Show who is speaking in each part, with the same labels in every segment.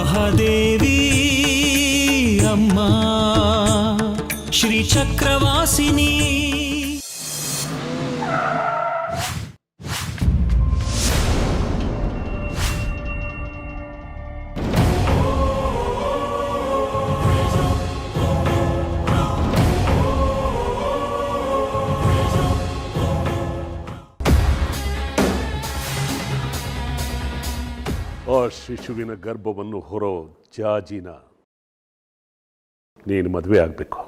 Speaker 1: ಮಹಾದೇವಿ ಅಮ್ಮ ಶ್ರೀ ಚಕ್ರವಾಸಿನಿ.
Speaker 2: ಆ ಶಿಶುವಿನ ಗರ್ಭವನ್ನು ಹೊರೋ ಜಾಜಿನ ನೀನು ಮದುವೆ ಆಗಬೇಕು.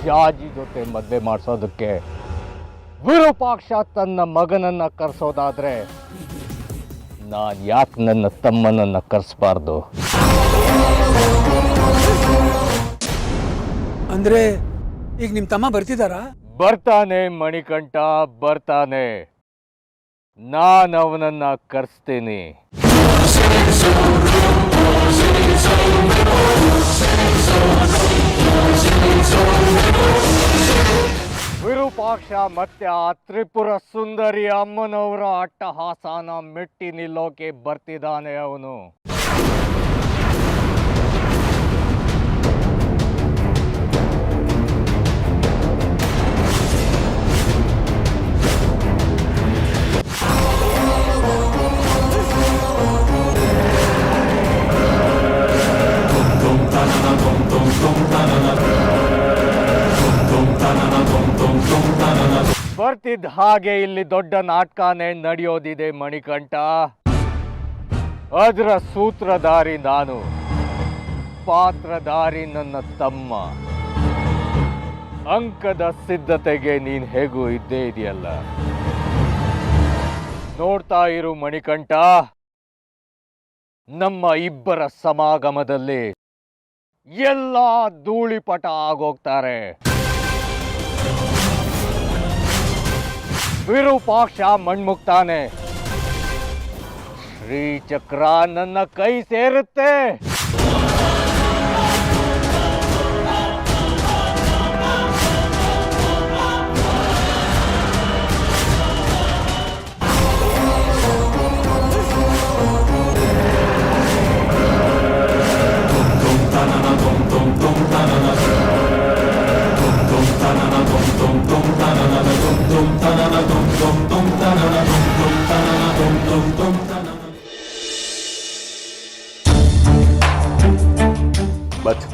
Speaker 3: ಜಾಜಿ ಜೊತೆ ಮದುವೆ ಮಾಡಿಸೋದಕ್ಕೆ ವಿರೂಪಾಕ್ಷ ತನ್ನ ಮಗನನ್ನ ಕರೆಸೋದಾದ್ರೆ ನಾನು ಯಾಕೆ ನನ್ನ ತಮ್ಮನನ್ನ ಕರೆಸಬಾರ್ದು?
Speaker 4: ಅಂದ್ರೆ ಈಗ ನಿಮ್ಮ ತಮ್ಮ ಬರ್ತಿದಾರಾ?
Speaker 3: ಬರ್ತಾನೆ ಮಣಿಕಂಠ, ಬರ್ತಾನೆ. ನಾನು ಅವನನ್ನ ಕರೆಸ್ತೀನಿ. ವಿರೂಪಾಕ್ಷ ಮತ್ತೆ ಆ ತ್ರಿಪುರ ಸುಂದರಿ ಅಮ್ಮನವರ ಅಟ್ಟಹಾಸನ ಮೆಟ್ಟಿ ನಿಲ್ಲೋಕೆ ಬರ್ತಿದ್ದಾನೆ ಅವನು. ಬರ್ತಿದ್ದ ಹಾಗೆ ಇಲ್ಲಿ ದೊಡ್ಡ ನಾಟಕನೇ ನಡೆಯೋದಿದೆ ಮಣಿಕಂಠ. ಅದರ ಸೂತ್ರಧಾರಿ ನಾನು, ಪಾತ್ರಧಾರಿ ನನ್ನ ತಮ್ಮ. ಅಂಕದ ಸಿದ್ಧತೆಗೆ ನೀನ್ ಹೇಗೂ ಇದ್ದೇ ಇದೆಯಲ್ಲ. ನೋಡ್ತಾ ಇರು ಮಣಿಕಂಠ, ನಮ್ಮ ಇಬ್ಬರ ಸಮಾಗಮದಲ್ಲಿ ಎಲ್ಲ ಧೂಳಿಪಟ ಆಗೋಗ್ತಾರೆ. ವಿರೂಪಾಕ್ಷ ಮಣ್ಮುಕ್ತಾನೆ, ಶ್ರೀಚಕ್ರ ನನ್ನ ಕೈ ಸೇರುತ್ತೆ.
Speaker 2: ಬಟ್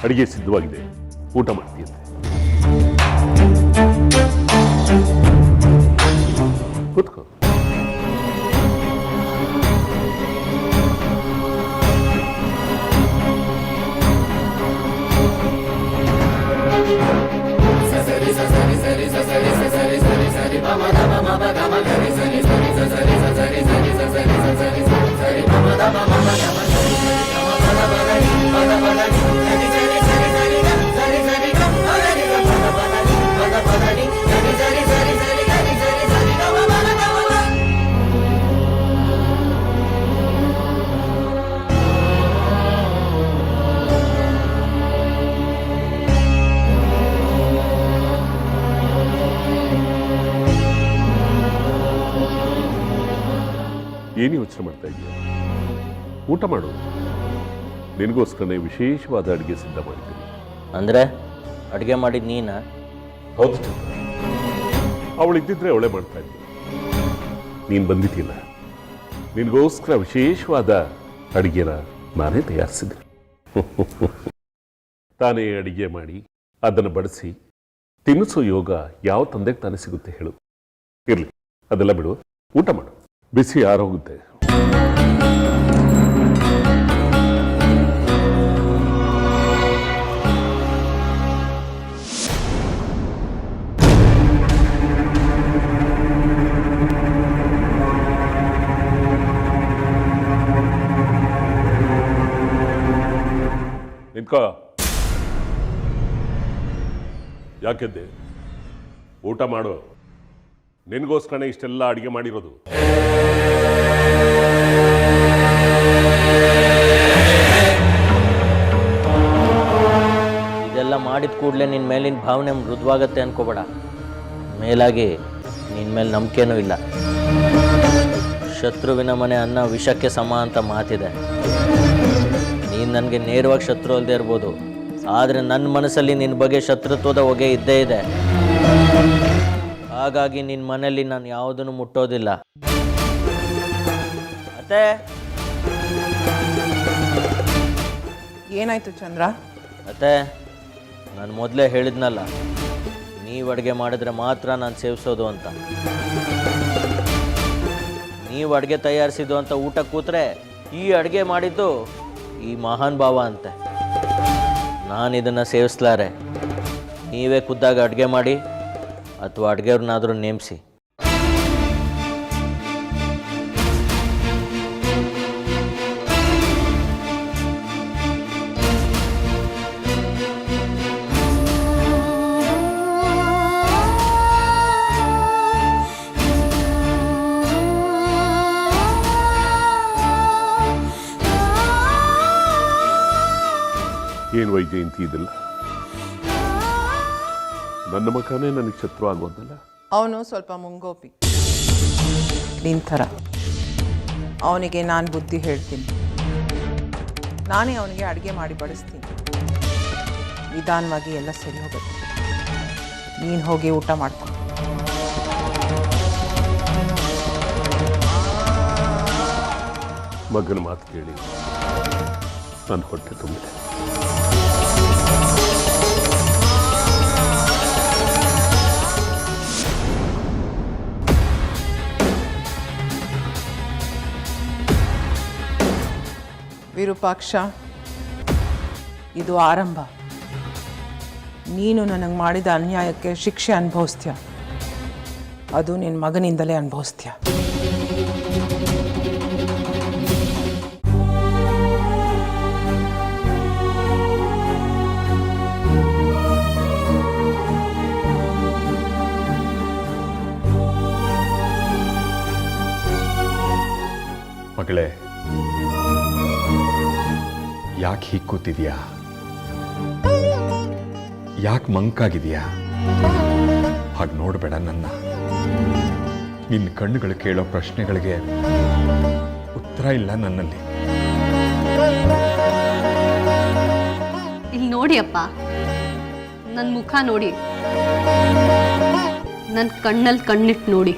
Speaker 2: ಅಡಿಗೆ ಸಿದ್ಧವಾಗಿದೆ, ಊಟ ಮಾಡ್ತೀಯಂತೆ. ಕೂತ್ಕೋ. ಏನು ಯೋಚನೆ ಮಾಡ್ತಾ ಇದೀಯ? ಊಟ ಮಾಡು. ನಿನಗೋಸ್ಕರನೇ ವಿಶೇಷವಾದ ಅಡುಗೆ ಸಿದ್ಧ ಮಾಡಿದ್ದೀನಿ.
Speaker 5: ಅಂದರೆ ಅಡುಗೆ ಮಾಡಿದ ನೀನ?
Speaker 2: ಹೌದು ಚಂದ್ರ, ಅವಳಿದ್ದಿದ್ರೆ ಅವಳೇ ಮಾಡ್ತಾ ಇದ್ದೆ. ನೀನು ಬಂದಿದ್ದಿಲ್ಲ, ನಿನಗೋಸ್ಕರ ವಿಶೇಷವಾದ ಅಡುಗೆನ ನಾನೇ ತಯಾರಿಸಿದೆ. ತಾನೇ ಅಡುಗೆ ಮಾಡಿ ಅದನ್ನು ಬಡಿಸಿ ತಿನ್ನಿಸೋ ಯೋಗ ಯಾವ ತಂದೆಗೆ ತಾನೇ ಸಿಗುತ್ತೆ ಹೇಳು? ಇರಲಿ, ಅದೆಲ್ಲ ಬಿಡು, ಊಟ ಮಾಡು, ಬಿಸಿ ಆರೋಗುತ್ತೆ. ನಿಂತ್ಕೋ. ಯಾಕೆದ್ದೆ? ಊಟ ಮಾಡು. ನಿನಗೋಸ್ಕರನೇ ಇಷ್ಟೆಲ್ಲ ಅಡುಗೆ ಮಾಡಿರೋದು.
Speaker 5: ಇದೆಲ್ಲ ಮಾಡಿದ ಕೂಡಲೇ ನಿನ್ನ ಮೇಲಿನ ಭಾವನೆ ಮೃದುವಾಗತ್ತೆ ಅನ್ಕೋಬೇಡ. ಮೇಲಾಗಿ ನಿನ್ನ ಮೇಲೆ ನಂಬಿಕೆನೂ ಇಲ್ಲ. ಶತ್ರುವಿನ ಮನೆ ಅನ್ನ ವಿಷಕ್ಕೆ ಸಮ ಅಂತ ಮಾತಿದೆ. ನೀನು ನನಗೆ ನೇರವಾಗಿ ಶತ್ರು ಅಲ್ಲದೆ ಇರ್ಬೋದು, ಆದರೆ ನನ್ನ ಮನಸ್ಸಲ್ಲಿ ನಿನ್ನ ಬಗ್ಗೆ ಶತ್ರುತ್ವದ ಹೊಗೆ ಇದ್ದೇ ಇದೆ. ಹಾಗಾಗಿ ನಿನ್ನ ಮನೆಯಲ್ಲಿ ನಾನು ಯಾವುದನ್ನು ಮುಟ್ಟೋದಿಲ್ಲ. ಅತ್ತೆ,
Speaker 6: ಏನಾಯ್ತು ಚಂದ್ರ?
Speaker 5: ಅತ್ತೆ, ನಾನು ಮೊದಲೇ ಹೇಳಿದ್ನಲ್ಲ, ನೀವು ಅಡುಗೆ ಮಾಡಿದ್ರೆ ಮಾತ್ರ ನಾನು ಸೇವಿಸೋದು ಅಂತ. ನೀವು ಅಡುಗೆ ತಯಾರಿಸಿದ್ದು ಅಂತ ಊಟ ಕೂತ್ರೆ ಈ ಅಡುಗೆ ಮಾಡಿದ್ದು ಈ ಮಹಾನ್ ಭಾವ ಅಂತೆ. ನಾನು ಇದನ್ನು ಸೇವಿಸ್ಲಾರೆ. ನೀವೇ ಖುದ್ದಾಗ ಅಡುಗೆ ಮಾಡಿ ಅಥವಾ ಅಡುಗೆಯವ್ರನ್ನಾದರೂ ನೇಮಿಸಿ.
Speaker 2: ಏನು ವೈಜಯಂತಿ ಇದೆಲ್ಲ? ನನ್ನ ಮಗನೇ ನನಗೆ ಶತ್ರು ಆಗೋದಲ್ಲ.
Speaker 6: ಅವನು ಸ್ವಲ್ಪ ಮುಂಗೋಪಿ ನಿನ್ ಥರ. ಅವನಿಗೆ ನಾನು ಬುದ್ಧಿ ಹೇಳ್ತೀನಿ. ನಾನೇ ಅವನಿಗೆ ಅಡುಗೆ ಮಾಡಿ ಬಡಿಸ್ತೀನಿ. ನಿಧಾನವಾಗಿ ಎಲ್ಲ ಸರಿ ಹೋಗುತ್ತೆ. ನೀನು ಹೋಗಿ ಊಟ ಮಾಡ್ಕೊ.
Speaker 2: ಮಗನ ಮಾತು ಕೇಳಿ ನನ್ನ ಹೊಟ್ಟೆ ತುಂಬಿದೆ.
Speaker 6: ವಿರೂಪಾಕ್ಷ, ಇದು ಆರಂಭ. ನೀನು ನನಗೆ ಮಾಡಿದ ಅನ್ಯಾಯಕ್ಕೆ ಶಿಕ್ಷೆ ಅನುಭವಿಸ್ತೀಯ. ಅದು ನಿನ್ನ ಮಗನಿಂದಲೇ ಅನುಭವಿಸ್ತೀಯ.
Speaker 7: ಮಗಳೇ, ಯಾಕೆ ಹೀಗೆ ಕೂತಿದ್ಯಾ? ಯಾಕೆ ಮಂಕಾಗಿದೆಯಾ? ಹಾಗೆ ನೋಡಬೇಡ ನನ್ನ. ನಿನ್ನ ಕಣ್ಣುಗಳು ಕೇಳೋ ಪ್ರಶ್ನೆಗಳಿಗೆ ಉತ್ತರ ಇಲ್ಲ ನನ್ನಲ್ಲಿ.
Speaker 8: ಇಲ್ಲಿ ನೋಡಿ ಅಪ್ಪ, ನನ್ನ ಮುಖ ನೋಡಿ, ನನ್ನ ಕಣ್ಣಲ್ಲಿ ಕಣ್ಣಿಟ್ಟು ನೋಡಿ.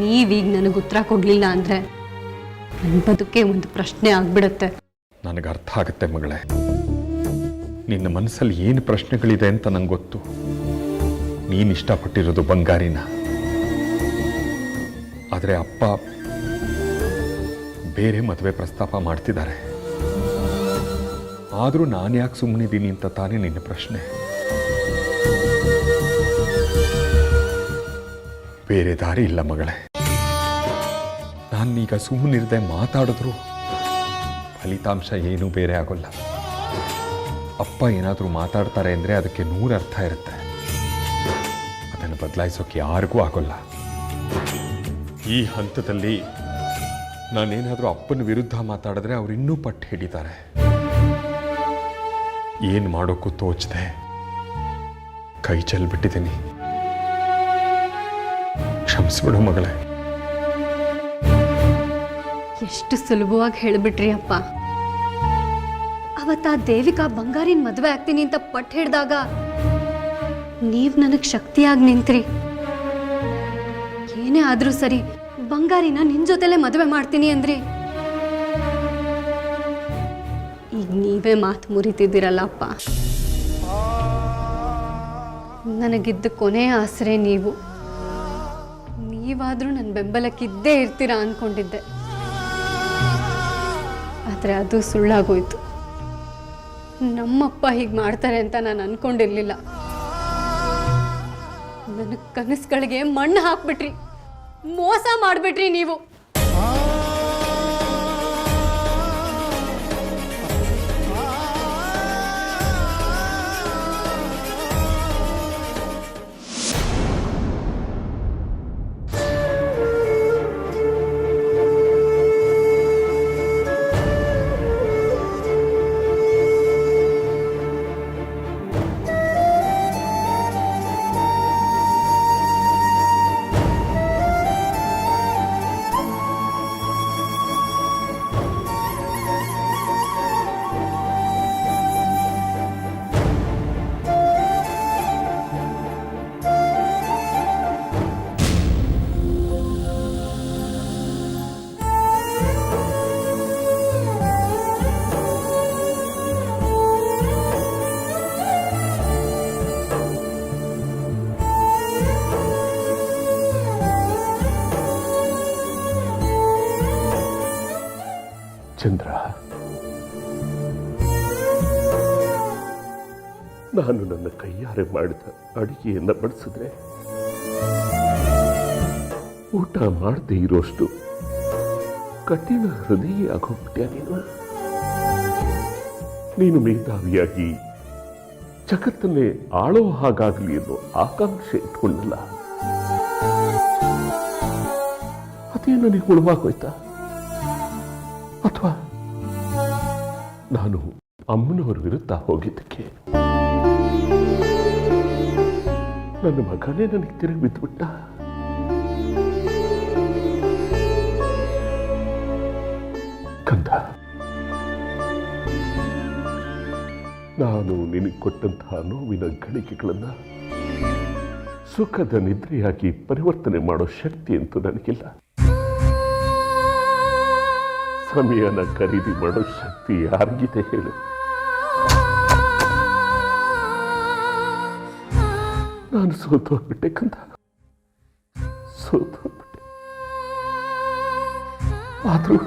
Speaker 8: ನೀವೀಗ ನನಗೆ ಉತ್ತರ ಕೊಡಲಿಲ್ಲ ಅಂದರೆ ನನ್ನ ಬದುಕೆ ಒಂದು ಪ್ರಶ್ನೆ ಆಗ್ಬಿಡುತ್ತೆ.
Speaker 7: ನನಗೆ ಅರ್ಥ ಆಗುತ್ತೆ ಮಗಳೇ. ನಿನ್ನ ಮನಸ್ಸಲ್ಲಿ ಏನು ಪ್ರಶ್ನೆಗಳಿದೆ ಅಂತ ನಂಗೆ ಗೊತ್ತು. ನೀನು ಇಷ್ಟಪಟ್ಟಿರೋದು ಬಂಗಾರಿನ. ಆದರೆ ಅಪ್ಪ ಬೇರೆ ಮದುವೆ ಪ್ರಸ್ತಾಪ ಮಾಡ್ತಿದ್ದಾರೆ. ಆದರೂ ನಾನು ಯಾಕೆ ಸುಮ್ಮನಿದ್ದೀನಿ ಅಂತ ತಾನೇ ನಿನ್ನ ಪ್ರಶ್ನೆ. ಬೇರೆ ದಾರಿ ಇಲ್ಲ ಮಗಳೇ. ನಾನೀಗ ಸುಮ್ಮನಿರದೆ ಮಾತಾಡಿದ್ರು ಫಲಿತಾಂಶ ಏನೂ ಬೇರೆ ಆಗೋಲ್ಲ. ಅಪ್ಪ ಏನಾದರೂ ಮಾತಾಡ್ತಾರೆ ಅಂದರೆ ಅದಕ್ಕೆ 100 ಅರ್ಥ ಇರುತ್ತೆ. ಅದನ್ನು ಬದಲಾಯಿಸೋಕೆ ಯಾರಿಗೂ ಆಗೋಲ್ಲ. ಈ ಹಂತದಲ್ಲಿ ನಾನೇನಾದರೂ ಅಪ್ಪನ ವಿರುದ್ಧ ಮಾತಾಡಿದ್ರೆ ಅವ್ರು ಇನ್ನೂ ಪಟ್ಟು ಹಿಡಿತಾರೆ. ಏನು ಮಾಡೋಕ್ಕೂ ತೋಚದೆ ಕೈ ಚೆಲ್ಬಿಟ್ಟಿದ್ದೀನಿ. ಕ್ಷಮಿಸ್ಬಿಡು ಮಗಳೇ.
Speaker 8: ಎಷ್ಟು ಸುಲಭವಾಗಿ ಹೇಳಿಬಿಟ್ರಿ ಅಪ್ಪ. ಅವತ್ತ ಆ ದೇವಿಕಾ ಬಂಗಾರಿನ ಮದುವೆ ಆಗ್ತೀನಿ ಅಂತ ಪಟ್ಟು ಹಿಡ್ದಾಗ ನೀವು ನನಗೆ ಶಕ್ತಿಯಾಗಿ ನಿಂತ್ರಿ. ಏನೇ ಆದರೂ ಸರಿ, ಬಂಗಾರಿನ ನಿನ್ನ ಜೊತೆಲೇ ಮದುವೆ ಮಾಡ್ತೀನಿ ಅಂದ್ರಿ. ಈಗ ನೀವೇ ಮಾತು ಮುರಿತಿದ್ದೀರಲ್ಲ ಅಪ್ಪ. ನನಗಿದ್ದ ಕೊನೆಯ ಆಸರೆ ನೀವು. ನೀವಾದರೂ ನನ್ನ ಬೆಂಬಲಕ್ಕಿದ್ದೇ ಇರ್ತೀರಾ ಅಂದ್ಕೊಂಡಿದ್ದೆ. ಆದರೆ ಅದು ಸುಳ್ಳಾಗೋಯ್ತು. ನಮ್ಮಪ್ಪ ಹೀಗೆ ಮಾಡ್ತಾರೆ ಅಂತ ನಾನು ಅಂದ್ಕೊಂಡಿರಲಿಲ್ಲ. ನನ್ನ ಕನಸುಗಳಿಗೆ ಮಣ್ಣು ಹಾಕ್ಬಿಟ್ರಿ, ಮೋಸ ಮಾಡಿಬಿಟ್ರಿ ನೀವು.
Speaker 2: ಚಂದ್ರ, ನಾನು ನನ್ನ ಕೈಯಾರೆ ಮಾಡಿದ ಅಡಿಗೆಯನ್ನು ಬಡಿಸಿದ್ರೆ ಊಟ ಮಾಡದೇ ಇರೋಷ್ಟು ಕಠಿಣ ಹೃದಯ ಆಗೋಗ್ಬಿಟ್ಟ್ಯಾ ನೀನು ಮೇಧಾವಿಯಾಗಿ ಜಗತ್ತನ್ನೇ ಆಳೋ ಹಾಗಾಗಲಿ ಅನ್ನೋ ಆಕಾಂಕ್ಷೆ ಇಟ್ಕೊಂಡಲ್ಲ, ಅದೇ ನನಗೆ ಉಳವಾಗೋಯ್ತಾ? ಅಥವಾ ನಾನು ಅಮ್ಮನವ್ರ ವಿರುದ್ಧ ಹೋಗಿದ್ದಕ್ಕೆ ನನ್ನ ಮಗನೇ ನನಗೆ ತಿರುಗಿ ಬಿದ್ದುಬಿಟ್ಟ? ಕಂದ, ನಾನು ನಿನಗೆ ಕೊಟ್ಟಂತಹ ನೋವಿನ ಗಳಿಗೆಗಳನ್ನು ಸುಖದ ನಿದ್ರೆಯಾಗಿ ಪರಿವರ್ತನೆ ಮಾಡೋ ಶಕ್ತಿ ಅಂತೂ ನನಗಿಲ್ಲ. ಸಮಯನ ಖರೀದಿ ಮಾಡೋ ಶಕ್ತಿ ಯಾರಿಗಿದೆ ಹೇಳು? ನಾನು ಸೋತೋಗ್ಬಿಟ್ಟೆ ಕಂದ, ಸೋತೋಗ್ಬಿಟ್ಟೆ. ಆದ್ರೂ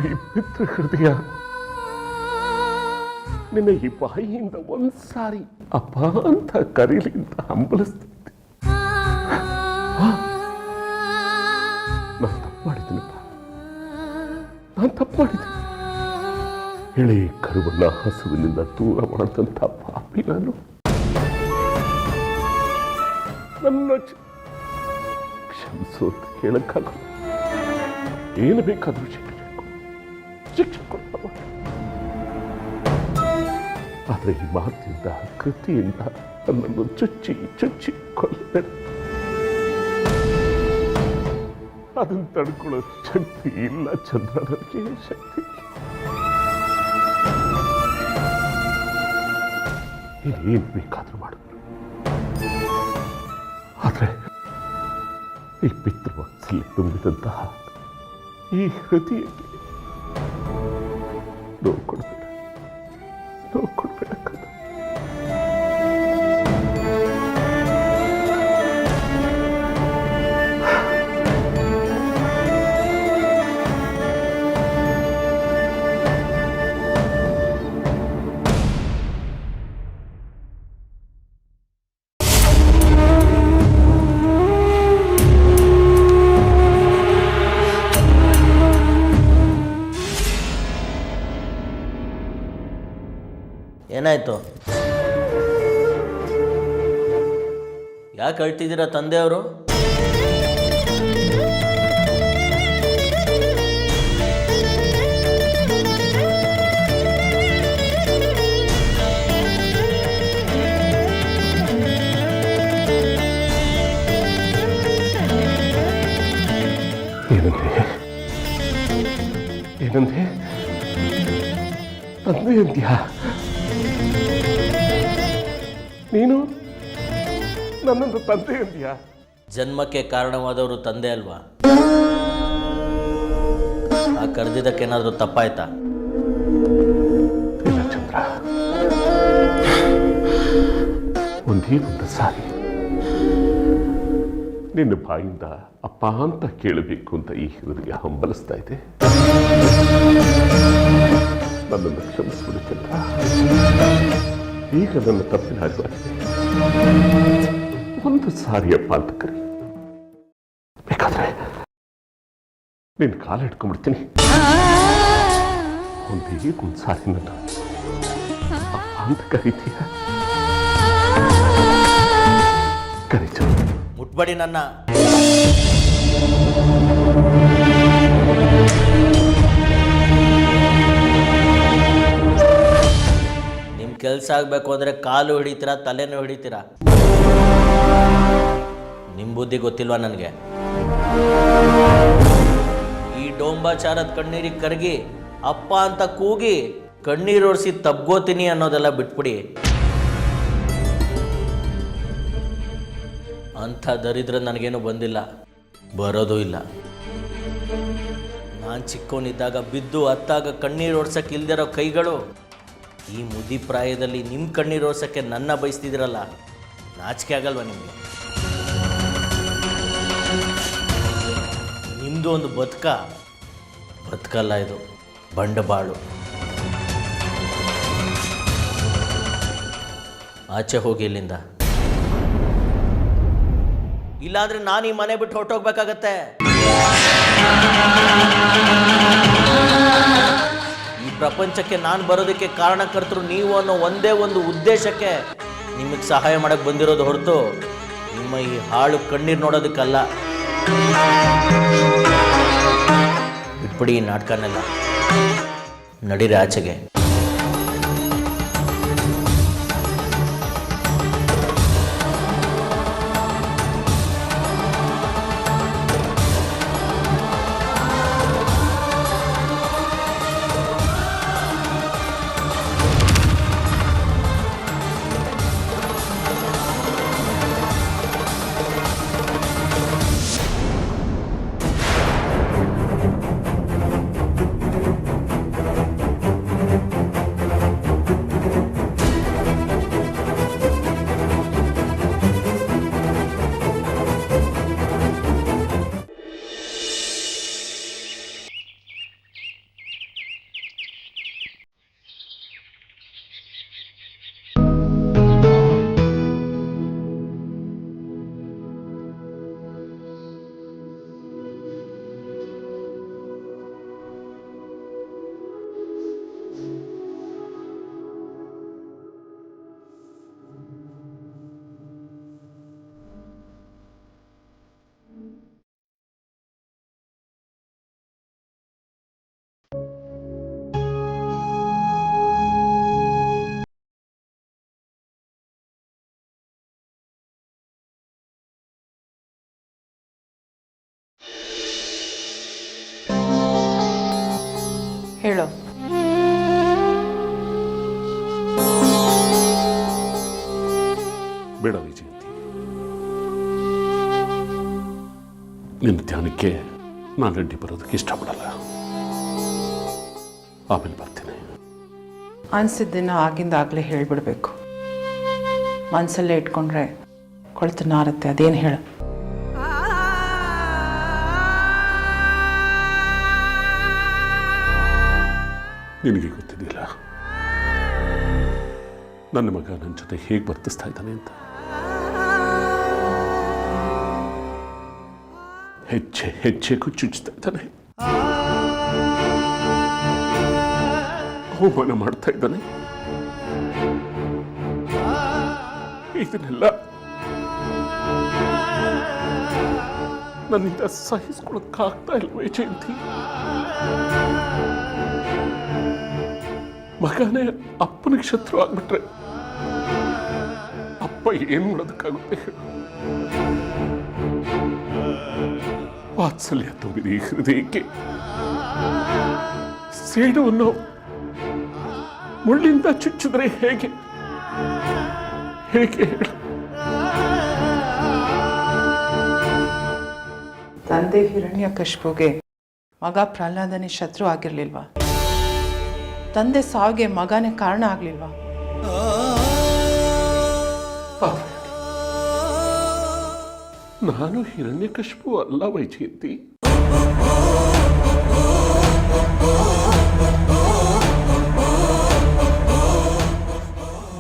Speaker 2: ಈ ಪಿತೃ ಹೃದಯ ನಿನ್ನ ಈ ಬಾಯಿಯಿಂದ ಒಂದ್ಸಾರಿ ಅಪ್ಪ ಅಂತ ಕರೀಲಿ ಅಂತ ಹಂಬಲಿಸ್ತಿದ್ದೆ. ನಾನು ತಪ್ಪು ಮಾಡಿದ್ದೀನಪ್ಪ, ನಾನು ತಪ್ಪು ಮಾಡಿದ್ದೀನಿ. ಎಳೆ ಕರುವನ್ನ ಹಸುವಿನಿಂದ ದೂರ ಮಾಡಿದಂಥ ಪಾಪಿ ನಾನು. ನನ್ನ ಕ್ಷಮಿಸು ಅಂತ ಹೇಳಕ್ಕಾಗಲ್ಲ. ಏನು ಬೇಕಾದರೂ ಶಿಕ್ಷೆ ಕೊಡ್ತಾವ. ಆದರೆ ಈ ಮಾತಿನಿಂದ ಕೃತಿಯಿಂದ ನನ್ನನ್ನು ಚುಚ್ಚಿ ಕೊಲ್ಲಬೇಡ. ಅದನ್ನು ತಡ್ಕೊಳ್ಳೋ ಶಕ್ತಿ ಇಲ್ಲ ಚಂದ್ರ, ನನಗೆ ಶಕ್ತಿ. ಏನು ಬೇಕಾದ್ರೂ ಮಾಡು, ಆದರೆ ಈ ಪಿತೃವತ್ಸಲ್ಯ ತುಂಬಿದಂತಹ ಈ ಹೃದಯಕ್ಕೆ ನೋವು ಕೊಡಬೇಡ ಕಂದ.
Speaker 5: ಏನಾಯ್ತು? ಯಾಕೆ ಅಳ್ತಿದ್ದೀರಾ ತಂದೆಯವರು?
Speaker 2: ಏನಂದ್ರೆ ತಂದೆ ಅಂತ್ಯಾ? ನೀನು ನನ್ನೊಂದು ತಂದೆ ಅಂದ್ಯಾ?
Speaker 5: ಜನ್ಮಕ್ಕೆ ಕಾರಣವಾದವರು ತಂದೆ ಅಲ್ವಾ? ಆ ಕರೆದಿದ್ದಕ್ಕೇನಾದರೂ ತಪ್ಪಾಯ್ತಾ?
Speaker 2: ಇಲ್ಲ ಚಂದ್ರ, ಒಂದೇ ಸಾರಿ ನಿನ್ನ ಬಾಯಿಂದ ಅಪ್ಪ ಅಂತ ಕೇಳಬೇಕು ಅಂತ ಈ ಹೃದಯ ಹಂಬಲಿಸ್ತಾ ಇದೆ. ನನ್ನನ್ನು ಕ್ಷಮಿಸ್ಬಿಡು ಚಂದ್ರ. ಈಗ ನನ್ನ ತಪ್ಪಿನಾಗಲಾಗಿದೆ. ಒಂದು ಸಾರಿ ಅಪ್ಪ ಅಂತ ಕರಿ. ಬೇಕಾದ್ರೆ ನಿನ್ನ ಕಾಲ ಇಟ್ಕೊಂಡ್ಬಿಡ್ತೀನಿ. ಒಂದು ಸಾರಿ ನನ್ನ ಅಪ್ಪ ಅಂತ ಕರೀತೀಯ? ಕರಿ ಚಂದ್ರ.
Speaker 5: ಮುಟ್ಬೇಡಿ ನನ್ನ. ನಿಮ್ಮ ಕೆಲಸ ಆಗಬೇಕು ಅಂದರೆ ಕಾಲು ಹಿಡಿತೀರಾ, ತಲೆನೂ ಹಿಡಿತೀರಾ? ನಿಮ್ಮ ಬುದ್ಧಿ ಗೊತ್ತಿಲ್ವಾ ನನಗೆ? ಈ ಡೋಂಬಾಚಾರದ ಕಣ್ಣೀರಿಗೆ ಕರಗಿ ಅಪ್ಪ ಅಂತ ಕೂಗಿ ಕಣ್ಣೀರೋಡಿಸಿ ತಬ್ಗೋತೀನಿ ಅನ್ನೋದೆಲ್ಲ ಬಿಟ್ಬಿಡಿ. ಅಂಥ ದರಿದ್ರ ನನಗೇನು ಬಂದಿಲ್ಲ, ಬರೋದೂ ಇಲ್ಲ. ನಾನು ಚಿಕ್ಕವನಿದ್ದಾಗ ಬಿದ್ದು ಅತ್ತಾಗ ಕಣ್ಣೀರು ಓಡ್ಸಕ್ಕೆ ಇಲ್ದಿರೋ ಕೈಗಳು ಈ ಮುದಿ ಪ್ರಾಯದಲ್ಲಿ ನಿಮ್ಮ ಕಣ್ಣೀರು ಓಡ್ಸಕ್ಕೆ ನನ್ನ ಬಯಸ್ತಿದ್ದೀರಲ್ಲ, ನಾಚಿಕೆ ಆಗಲ್ವ ನಿಮಗೆ? ನಿಮ್ಮದು ಒಂದು ಬದುಕ ಬದುಕಲ್ಲ ಇದು ಬಂಡವಾಳು. ಆಚೆ ಹೋಗಿ ಇಲ್ಲಿಂದ, ಇಲ್ಲಾಂದ್ರೆ ನಾನು ಈ ಮನೆ ಬಿಟ್ಟು ಹೊರಟೋಗ್ಬೇಕಾಗತ್ತೆ. ಈ ಪ್ರಪಂಚಕ್ಕೆ ನಾನು ಬರೋದಕ್ಕೆ ಕಾರಣಕರ್ತರು ನೀವು ಅನ್ನೋ ಒಂದೇ ಒಂದು ಉದ್ದೇಶಕ್ಕೆ ನಿಮಗೆ ಸಹಾಯ ಮಾಡಕ್ಕೆ ಬಂದಿರೋದು ಹೊರತು ನಿಮ್ಮ ಈ ಹಾಳು ಕಣ್ಣೀರು ನೋಡೋದಕ್ಕಲ್ಲ. ಬಿಟ್ಬಿಡಿ ಈ ನಾಟಕನೆಲ್ಲ, ನಡೀರಿ ಆಚೆಗೆ.
Speaker 6: ಹೇಳು.
Speaker 2: ಬೇಡ ವಿಜಯಂತಿ, ನಿನ್ನ ಧ್ಯಾನಕ್ಕೆ ನಾನು ರೆಡ್ಡಿ ಬರೋದಕ್ಕೆ ಇಷ್ಟಪಡಲ್ಲ. ಆಮೇಲೆ ಬರ್ತೀನಿ.
Speaker 6: ಅನಿಸಿದ್ದನ್ನು ಆಗಿಂದಾಗಲೇ ಹೇಳಿಬಿಡ್ಬೇಕು. ಮನಸ್ಸಲ್ಲೇ ಇಟ್ಕೊಂಡ್ರೆ ಕೊಳ್ತು ನಾರುತ್ತೆ. ಅದೇನು ಹೇಳು.
Speaker 2: ನಿನಗೆ ಗೊತ್ತಿದ್ದಿಲ್ಲ ನನ್ನ ಮಗ ನನ್ನ ಜೊತೆ ಹೇಗೆ ವರ್ತಿಸ್ತಾ ಇದ್ದಾನೆ ಅಂತ. ಹೆಜ್ಜೆ ಹೆಜ್ಜೆಗೂ ಚುಚ್ಚುತ್ತಾ ಇದ್ದಾನೆ, ಅವಮಾನ ಮಾಡ್ತಾ ಇದ್ದಾನೆ. ಇದನ್ನೆಲ್ಲ ನನ್ನಿಂದ ಸಹಿಸ್ಕೊಳಕ್ಕಾಗ್ತಾ ಇಲ್ವೇ ಜಯಂತಿ? ಮಗನೇ ಅಪ್ಪನಿಗೆ ಶತ್ರು ಆಗ್ಬಿಟ್ರೆ ಅಪ್ಪ ಏನು ಮಾಡೋದಕ್ಕಾಗುತ್ತೆ ಹೇಳು? ವಾತ್ಸಲ್ಯ ತುಂಬಿದ ಈ ಹೃದಯಕ್ಕೆ ಸೇಡುವನ್ನು ಮುಳ್ಳಿಂದ ಚುಚ್ಚಿದ್ರೆ ಹೇಗೆ ಹೇಗೆ ಹೇಳು?
Speaker 6: ತಂದೆ ಹಿರಣ್ಯಕಶಿಪುಗೆ ಮಗ ಪ್ರಹ್ಲಾದನೇ ಶತ್ರು ಆಗಿರ್ಲಿಲ್ವಾ? ತಂದೆ ಸಾವಿಗೆ ಮಗನೇ ಕಾರಣ ಆಗ್ಲಿಲ್ವಾ?
Speaker 2: ನಾನು ಹಿರಣ್ಯಕಶಿಪು ಅಲ್ಲ ವೈಜಯಂತಿ.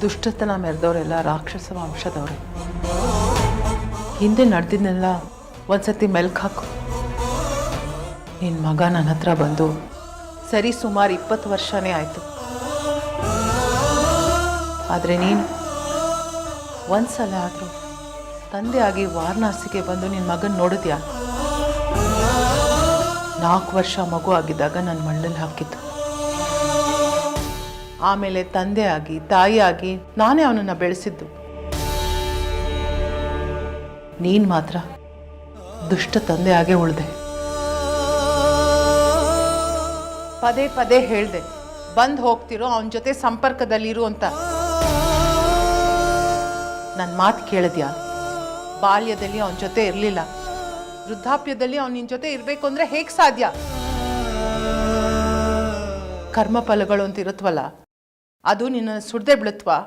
Speaker 6: ದುಷ್ಟತನ ಮೆರೆದವರೆಲ್ಲ ರಾಕ್ಷಸ ವಂಶದವರು. ಹಿಂದೆ ನಡೆದಿದ್ದನ್ನೆಲ್ಲ ಒಂದ್ಸತಿ ಮೆಲ್ಕ್ ಹಾಕು. ನಿನ್ನ ಮಗ ನನ್ನ ಹತ್ರ ಬಂದು ಸರಿ ಸುಮಾರು 20 ವರ್ಷನೇ ಆಯಿತು. ಆದರೆ ನೀನು ಒಂದ್ಸಲ ಆದರೂ ತಂದೆ ಆಗಿ ವಾರಣಾಸಿಗೆ ಬಂದು ನಿನ್ನ ಮಗನ ನೋಡಿದ್ಯಾ? 4 ವರ್ಷ ಮಗು ಆಗಿದ್ದಾಗ ನನ್ನ ಮಣ್ಣಲ್ಲಿ ಹಾಕಿದ್ದು. ಆಮೇಲೆ ತಂದೆ ಆಗಿ ತಾಯಿ ಆಗಿ ನಾನೇ ಅವನನ್ನು ಬೆಳೆಸಿದ್ದು. ನೀನು ಮಾತ್ರ ದುಷ್ಟ ತಂದೆ ಆಗೇ ಉಳಿದೆ. ಪದೇ ಪದೇ ಹೇಳ್ದೆ ಬಂದು ಹೋಗ್ತಿರೋ ಅವನ ಜೊತೆ ಸಂಪರ್ಕದಲ್ಲಿರು ಅಂತ. ನನ್ನ ಮಾತು ಕೇಳಿದ್ಯಾ? ಬಾಲ್ಯದಲ್ಲಿ ಅವನ ಜೊತೆ ಇರಲಿಲ್ಲ, ವೃದ್ಧಾಪ್ಯದಲ್ಲಿ ಅವನ ನಿನ್ನ ಜೊತೆ ಇರಬೇಕು ಅಂದರೆ ಹೇಗೆ ಸಾಧ್ಯ? ಕರ್ಮ ಫಲಗಳು ಅಂತ ಇರುತ್ತವಲ್ಲ, ಅದು ನಿನ್ನನ್ನು ಸುಡದೆ ಬಿಡುತ್ತವಾ?